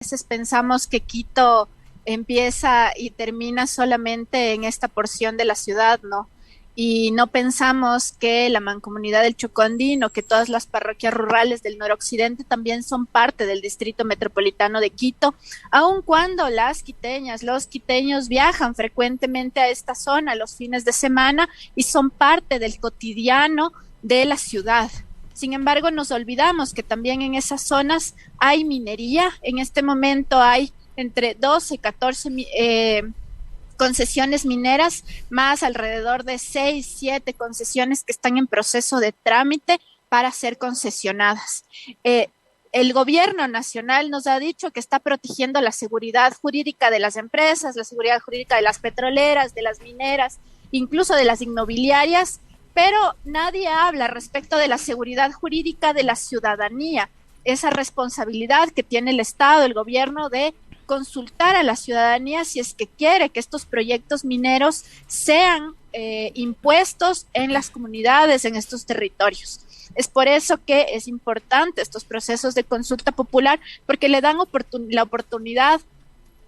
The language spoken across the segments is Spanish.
Veces pensamos que Quito empieza y termina solamente en esta porción de la ciudad, ¿no? Y no pensamos que la Mancomunidad del Chocó Andino, que todas las parroquias rurales del noroccidente también son parte del Distrito Metropolitano de Quito, aun cuando las quiteñas, los quiteños viajan frecuentemente a esta zona los fines de semana y son parte del cotidiano de la ciudad. Sin embargo, nos olvidamos que también en esas zonas hay minería. En este momento hay entre 12 y 14 concesiones mineras, más alrededor de 6, 7 concesiones que están en proceso de trámite para ser concesionadas. El gobierno nacional nos ha dicho que está protegiendo la seguridad jurídica de las empresas, la seguridad jurídica de las petroleras, de las mineras, incluso de las inmobiliarias, pero nadie habla respecto de la seguridad jurídica de la ciudadanía, esa responsabilidad que tiene el Estado, el gobierno, de consultar a la ciudadanía si es que quiere que estos proyectos mineros sean impuestos en las comunidades, en estos territorios. Es por eso que es importante estos procesos de consulta popular, porque le dan la oportunidad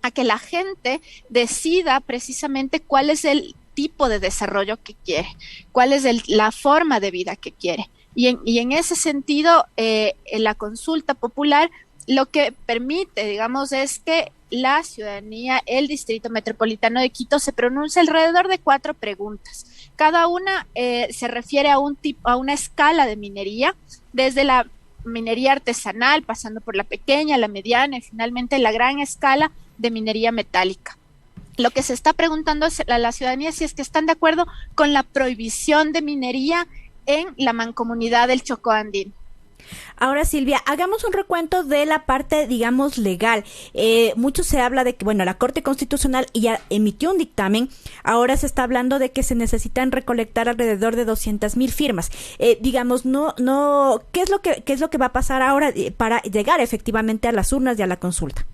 a que la gente decida precisamente cuál es el tipo de desarrollo que quiere, cuál es la forma de vida que quiere. Y en ese sentido, la consulta popular lo que permite, digamos, es que la ciudadanía, el Distrito Metropolitano de Quito, se pronuncie alrededor de 4 preguntas. Cada una se refiere a una escala de minería, desde la minería artesanal, pasando por la pequeña, la mediana y finalmente la gran escala de minería metálica. Lo que se está preguntando a la ciudadanía es si es que están de acuerdo con la prohibición de minería en la Mancomunidad del Chocó Andino. Ahora, Silvia, hagamos un recuento de la parte, digamos, legal. Mucho se habla de que, bueno, la Corte Constitucional ya emitió un dictamen. Ahora se está hablando de que se necesitan recolectar alrededor de 200,000 firmas. Digamos, ¿qué es lo que va a pasar ahora para llegar efectivamente a las urnas y a la consulta?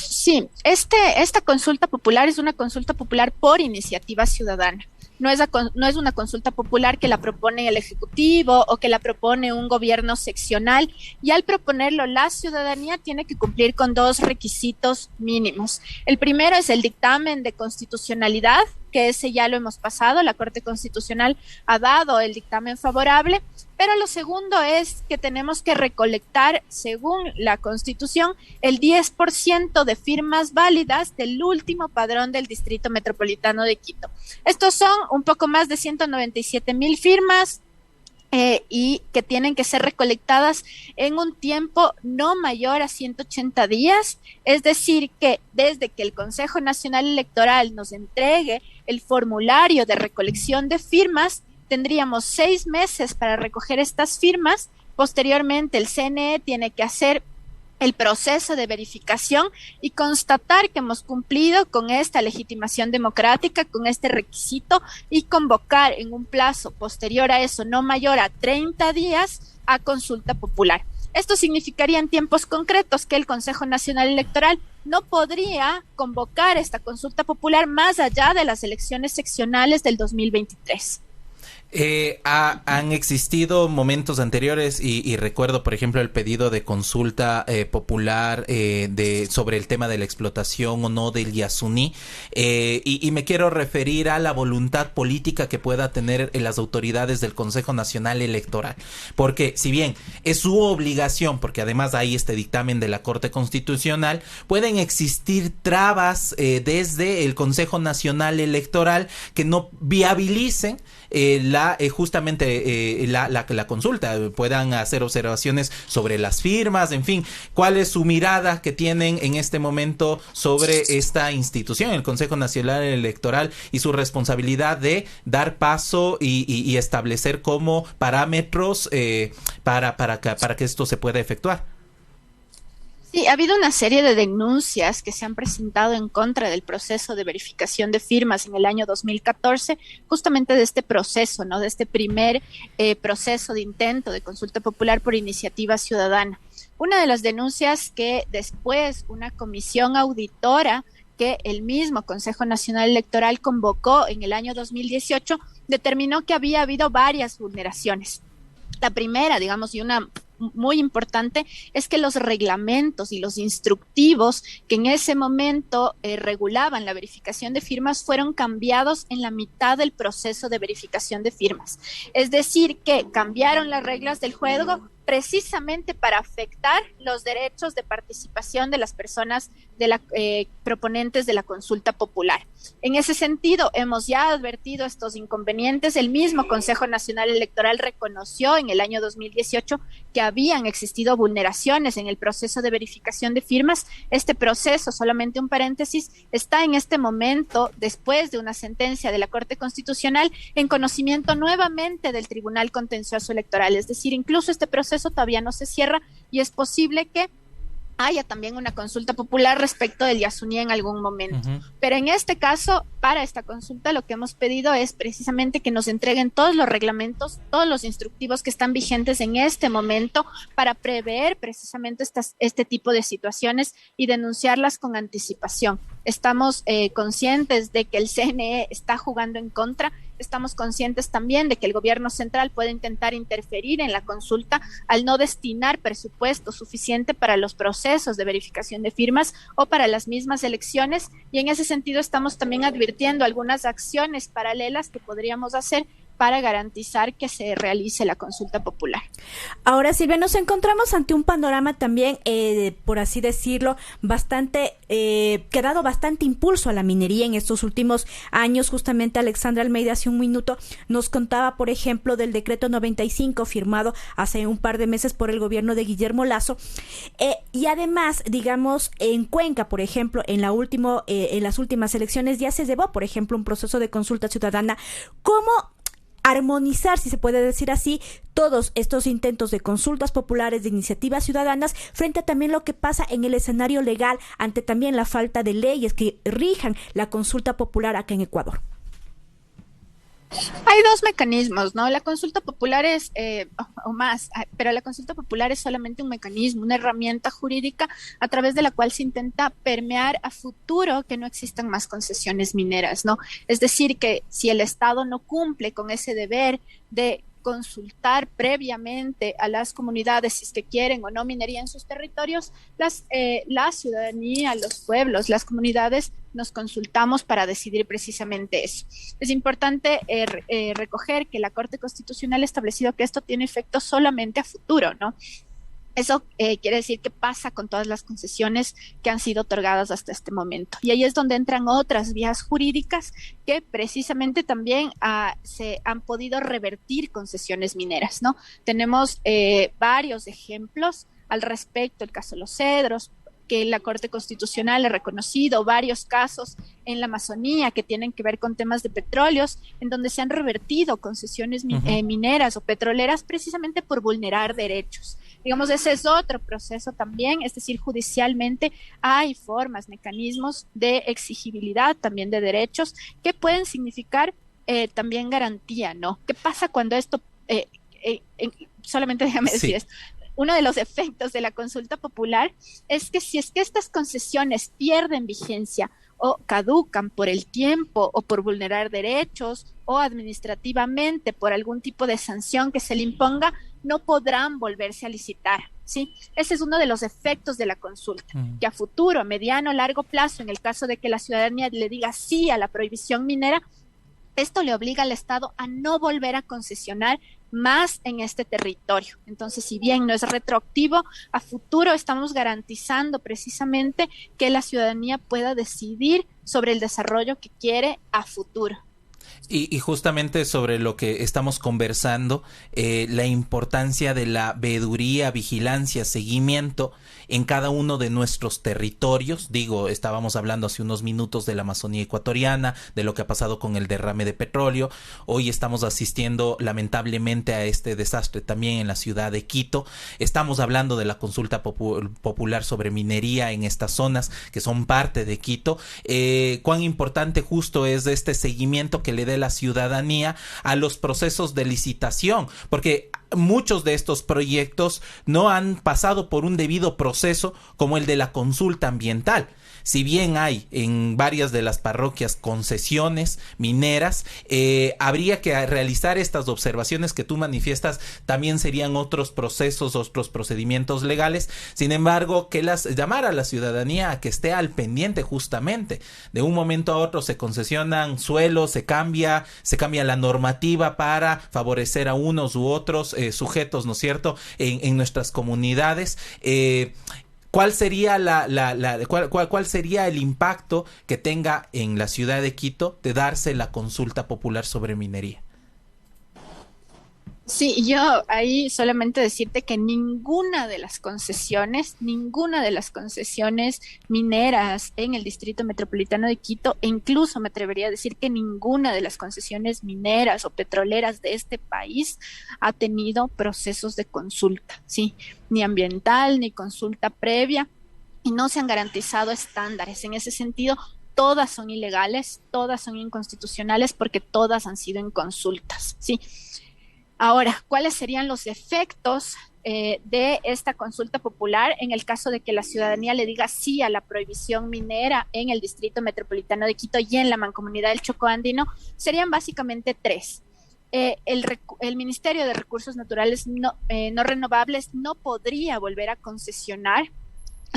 Sí, esta consulta popular es una consulta popular por iniciativa ciudadana. No es una consulta popular que la propone el Ejecutivo o que la propone un gobierno seccional, y al proponerlo la ciudadanía tiene que cumplir con 2 requisitos mínimos. El primero es el dictamen de constitucionalidad, que ese ya lo hemos pasado, la Corte Constitucional ha dado el dictamen favorable, pero lo segundo es que tenemos que recolectar, según la Constitución, el 10% de firmas válidas del último padrón del Distrito Metropolitano de Quito. Estos son un poco más de 197,000 firmas, y que tienen que ser recolectadas en un tiempo no mayor a 180 días, es decir, que desde que el Consejo Nacional Electoral nos entregue el formulario de recolección de firmas, tendríamos 6 meses para recoger estas firmas. Posteriormente, el CNE tiene que hacer el proceso de verificación y constatar que hemos cumplido con esta legitimación democrática, con este requisito, y convocar en un plazo posterior a eso, no mayor a 30 días, a consulta popular. Esto significaría en tiempos concretos que el Consejo Nacional Electoral no podría convocar esta consulta popular más allá de las elecciones seccionales del 2023. Han existido momentos anteriores y recuerdo, por ejemplo, el pedido de consulta popular sobre el tema de la explotación o no del Yasuní, y me quiero referir a la voluntad política que pueda tener las autoridades del Consejo Nacional Electoral, porque si bien es su obligación, porque además hay este dictamen de la Corte Constitucional, pueden existir trabas desde el Consejo Nacional Electoral que no viabilicen justamente la consulta, puedan hacer observaciones sobre las firmas, en fin. ¿Cuál es su mirada que tienen en este momento sobre esta institución, el Consejo Nacional Electoral, y su responsabilidad de dar paso y establecer como parámetros para que esto se pueda efectuar? Sí, ha habido una serie de denuncias que se han presentado en contra del proceso de verificación de firmas en el año 2014, justamente de este proceso, ¿no? De este primer proceso de intento de consulta popular por iniciativa ciudadana. Una de las denuncias que después una comisión auditora que el mismo Consejo Nacional Electoral convocó en el año 2018 determinó que había habido varias vulneraciones. La primera, digamos, y una muy importante es que los reglamentos y los instructivos que en ese momento regulaban la verificación de firmas fueron cambiados en la mitad del proceso de verificación de firmas. Es decir, que cambiaron las reglas del juego precisamente para afectar los derechos de participación de las personas proponentes de la consulta popular. En ese sentido, hemos ya advertido estos inconvenientes. El mismo Consejo Nacional Electoral reconoció en el año 2018 que habían existido vulneraciones en el proceso de verificación de firmas. Este proceso, solamente un paréntesis, está en este momento, después de una sentencia de la Corte Constitucional, en conocimiento nuevamente del Tribunal Contencioso Electoral. Es decir, incluso este proceso todavía no se cierra y es posible que haya también una consulta popular respecto del Yasuní en algún momento. Pero en este caso, para esta consulta, lo que hemos pedido es precisamente que nos entreguen todos los reglamentos, todos los instructivos que están vigentes en este momento para prever precisamente este tipo de situaciones y denunciarlas con anticipación. Estamos conscientes de que el CNE está jugando en contra. Estamos conscientes también de que el gobierno central puede intentar interferir en la consulta al no destinar presupuesto suficiente para los procesos de verificación de firmas o para las mismas elecciones, y en ese sentido estamos también advirtiendo algunas acciones paralelas que podríamos hacer para garantizar que se realice la consulta popular. Ahora, Silvia, nos encontramos ante un panorama también, por así decirlo, bastante, que ha dado bastante impulso a la minería en estos últimos años. Justamente Alexandra Almeida hace un minuto nos contaba, por ejemplo, del decreto 95 firmado hace un par de meses por el gobierno de Guillermo Lasso. Y además, digamos, en Cuenca, por ejemplo, en las últimas elecciones ya se llevó, por ejemplo, un proceso de consulta ciudadana. ¿Cómo armonizar, si se puede decir así, todos estos intentos de consultas populares, de iniciativas ciudadanas, frente a también lo que pasa en el escenario legal, ante también la falta de leyes que rijan la consulta popular acá en Ecuador? Hay dos mecanismos, ¿no? La consulta popular es, o más, pero la consulta popular es solamente un mecanismo, una herramienta jurídica a través de la cual se intenta permear a futuro que no existan más concesiones mineras, ¿no? Es decir, que si el Estado no cumple con ese deber de consultar previamente a las comunidades si es que quieren o no minería en sus territorios, la ciudadanía, los pueblos, las comunidades nos consultamos para decidir precisamente eso. Es importante recoger que la Corte Constitucional ha establecido que esto tiene efecto solamente a futuro, ¿no? Eso quiere decir que pasa con todas las concesiones que han sido otorgadas hasta este momento. Y ahí es donde entran otras vías jurídicas que precisamente también se han podido revertir concesiones mineras, ¿no? Tenemos varios ejemplos al respecto, el caso de Los Cedros, que la Corte Constitucional ha reconocido, varios casos en la Amazonía que tienen que ver con temas de petróleos, en donde se han revertido concesiones mineras o petroleras precisamente por vulnerar derechos. Digamos, ese es otro proceso también, es decir, judicialmente hay formas, mecanismos de exigibilidad también de derechos que pueden significar también garantía, ¿no? ¿Qué pasa cuando esto, solamente déjame decir esto, uno de los efectos de la consulta popular es que si es que estas concesiones pierden vigencia o caducan por el tiempo o por vulnerar derechos o administrativamente por algún tipo de sanción que se le imponga, no podrán volverse a licitar, ¿sí? Ese es uno de los efectos de la consulta, que a futuro, a mediano, largo plazo, en el caso de que la ciudadanía le diga sí a la prohibición minera, esto le obliga al Estado a no volver a concesionar más en este territorio. Entonces, si bien no es retroactivo, a futuro estamos garantizando precisamente que la ciudadanía pueda decidir sobre el desarrollo que quiere a futuro. Y justamente sobre lo que estamos conversando, la importancia de la veeduría, vigilancia, seguimiento en cada uno de nuestros territorios. Digo, estábamos hablando hace unos minutos de la Amazonía ecuatoriana, de lo que ha pasado con el derrame de petróleo. Hoy estamos asistiendo lamentablemente a este desastre también en la ciudad de Quito. Estamos hablando de la consulta popular sobre minería en estas zonas que son parte de Quito. Cuán importante justo es este seguimiento que le dé la ciudadanía a los procesos de licitación, porque muchos de estos proyectos no han pasado por un debido proceso como el de la consulta ambiental. Si bien hay en varias de las parroquias concesiones mineras, habría que realizar estas observaciones que tú manifiestas, también serían otros procesos, otros procedimientos legales. Sin embargo, llamar a la ciudadanía a que esté al pendiente justamente. De un momento a otro se concesionan suelos, se cambia la normativa para favorecer a unos u otros sujetos, ¿no es cierto?, en nuestras comunidades. ¿Cuál sería cuál sería el impacto que tenga en la ciudad de Quito de darse la consulta popular sobre minería? Sí, yo ahí solamente decirte que ninguna de las concesiones mineras en el Distrito Metropolitano de Quito, e incluso me atrevería a decir que ninguna de las concesiones mineras o petroleras de este país ha tenido procesos de consulta, sí, ni ambiental, ni consulta previa, y no se han garantizado estándares. En ese sentido, todas son ilegales, todas son inconstitucionales porque todas han sido en consultas, sí. Ahora, ¿cuáles serían los efectos de esta consulta popular en el caso de que la ciudadanía le diga sí a la prohibición minera en el Distrito Metropolitano de Quito y en la Mancomunidad del Chocó Andino? Serían básicamente tres. El Ministerio de Recursos Naturales no Renovables no podría volver a concesionar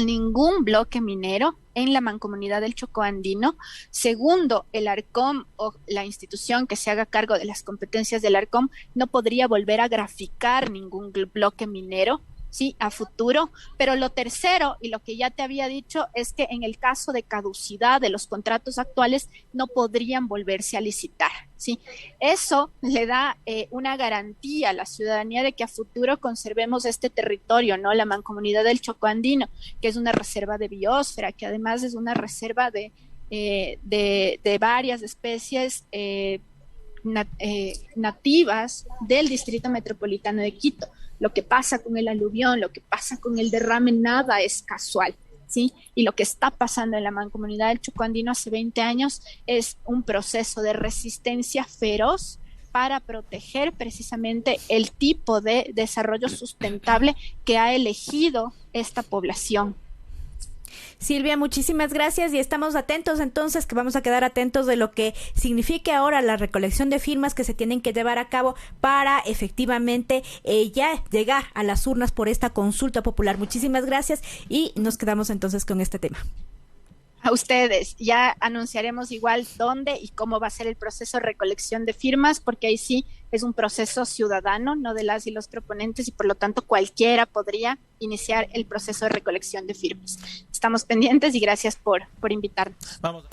ningún bloque minero en la Mancomunidad del Chocó Andino. Segundo, el ARCOM o la institución que se haga cargo de las competencias del ARCOM no podría volver a graficar ningún bloque minero, sí, a futuro. Pero lo tercero, y lo que ya te había dicho, es que en el caso de caducidad de los contratos actuales no podrían volverse a licitar, sí. Eso le da una garantía a la ciudadanía de que a futuro conservemos este territorio, ¿no? La Mancomunidad del Chocó Andino, que es una reserva de biosfera, que además es una reserva de varias especies nativas del Distrito Metropolitano de Quito. Lo que pasa con el aluvión, lo que pasa con el derrame, nada es casual, ¿sí? Y lo que está pasando en la Mancomunidad del Chocó Andino hace 20 años es un proceso de resistencia feroz para proteger precisamente el tipo de desarrollo sustentable que ha elegido esta población. Silvia, muchísimas gracias y estamos atentos entonces, que vamos a quedar atentos de lo que signifique ahora la recolección de firmas que se tienen que llevar a cabo para efectivamente ya llegar a las urnas por esta consulta popular. Muchísimas gracias y nos quedamos entonces con este tema. A ustedes, ya anunciaremos igual dónde y cómo va a ser el proceso de recolección de firmas, porque ahí sí es un proceso ciudadano, no de las y los proponentes, y por lo tanto cualquiera podría iniciar el proceso de recolección de firmas. Estamos pendientes y gracias por invitarnos. Vamos.